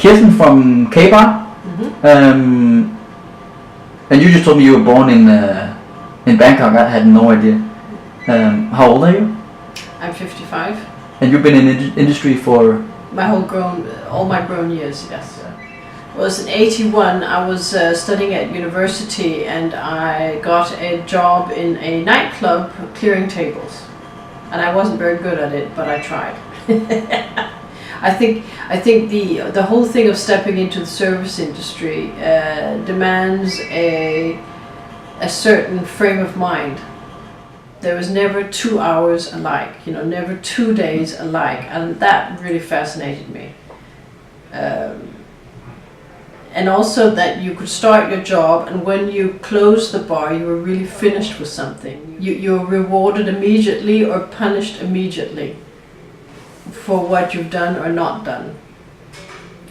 Kirsten from K-Bar. And you just told me you were born in Bangkok. I had no idea. How old are you? I'm 55. And you've been in industry for? All my grown years, yes. It was in 81, I was studying at university and I got a job in a nightclub clearing tables. And I wasn't very good at it, but I tried. I think the whole thing of stepping into the service industry demands a certain frame of mind. There was never 2 hours alike, never 2 days alike, and that really fascinated me. And also that you could start your job, and when you closed the bar, you were really finished with something. You're rewarded immediately or punished immediately for what you've done or not done.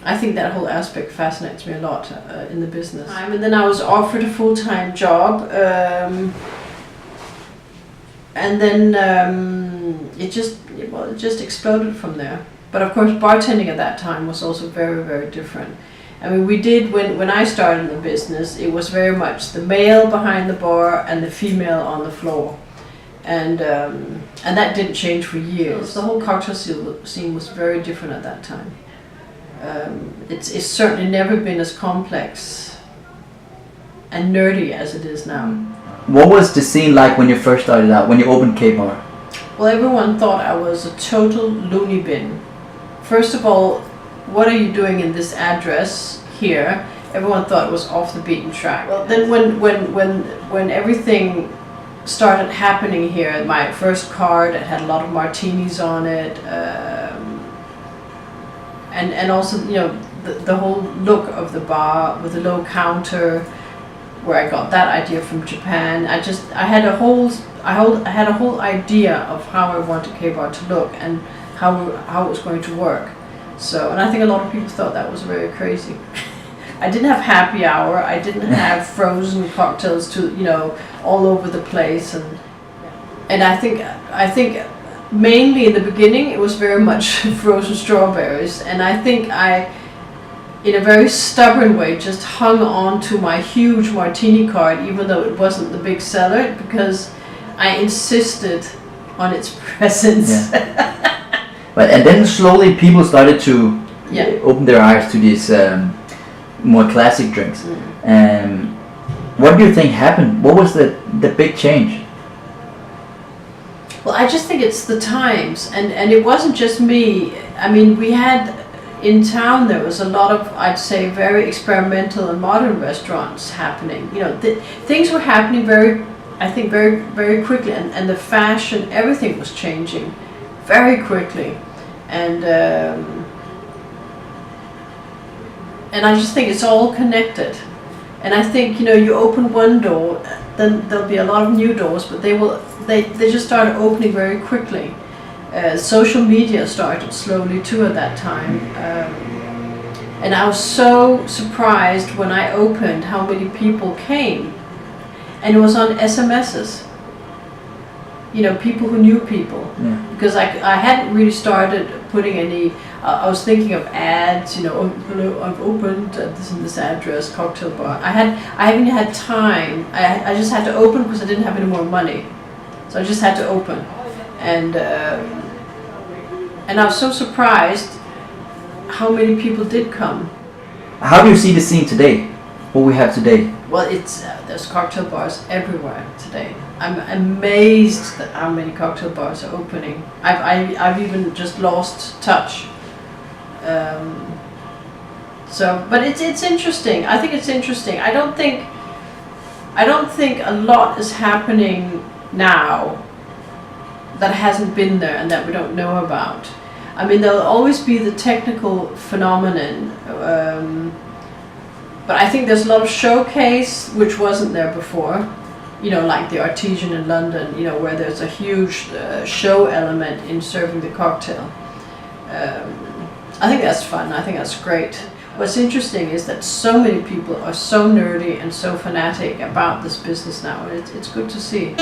I think that whole aspect fascinates me a lot in the business. And then I was offered a full-time job, and then it just exploded from there. But of course, bartending at that time was also very, very different. I mean, we did, when I started in the business, it was very much the male behind the bar and the female on the floor. And that didn't change for years. The whole cocktail scene was very different at that time. It's certainly never been as complex and nerdy as it is now. What was the scene like when you first started out, when you opened K-Bar? Well, everyone thought I was a total loony bin. First of all, what are you doing in this address here? Everyone thought it was off the beaten track. Well, then when everything started happening here, my first card, it had a lot of martinis on it, and also the whole look of the bar with the low counter, where I got that idea from Japan. I had a whole idea of how I wanted K-Bar to look and how it was going to work. So, and I think a lot of people thought that was very crazy. I didn't have happy hour. I didn't have frozen cocktails all over the place, and I think mainly in the beginning it was very much frozen strawberries, and I think I, in a very stubborn way, just hung on to my huge martini card, even though it wasn't the big seller, because I insisted on its presence. Yeah. And then slowly people started to open their eyes to these more classic drinks. What do you think happened? What was the big change? Well, I just think it's the times, and it wasn't just me. I mean, we had in town, there was a lot of, I'd say, very experimental and modern restaurants happening. Things were happening very, very quickly, and the fashion, everything was changing very quickly, and I just think it's all connected. And I think you open one door, then there'll be a lot of new doors, but they just started opening very quickly. Social media started slowly too at that time, and I was so surprised when I opened how many people came, and it was on SMSs. People who knew people, because I hadn't really started putting any. I was thinking of ads, hello, I've opened at this address, cocktail bar. I haven't had time. I just had to open because I didn't have any more money, so I just had to open, and I was so surprised how many people did come. How do you see the scene today? What we have today? Well, there's cocktail bars everywhere today. I'm amazed at how many cocktail bars are opening. I've even just lost touch. But it's interesting. I think it's interesting. I don't think a lot is happening now that hasn't been there and that we don't know about. I mean, there'll always be the technical phenomenon, but I think there's a lot of showcase which wasn't there before. Like the Artesian in London, where there's a huge show element in serving the cocktail. I think that's fun. I think that's great. What's interesting is that so many people are so nerdy and so fanatic about this business now, and it's good to see.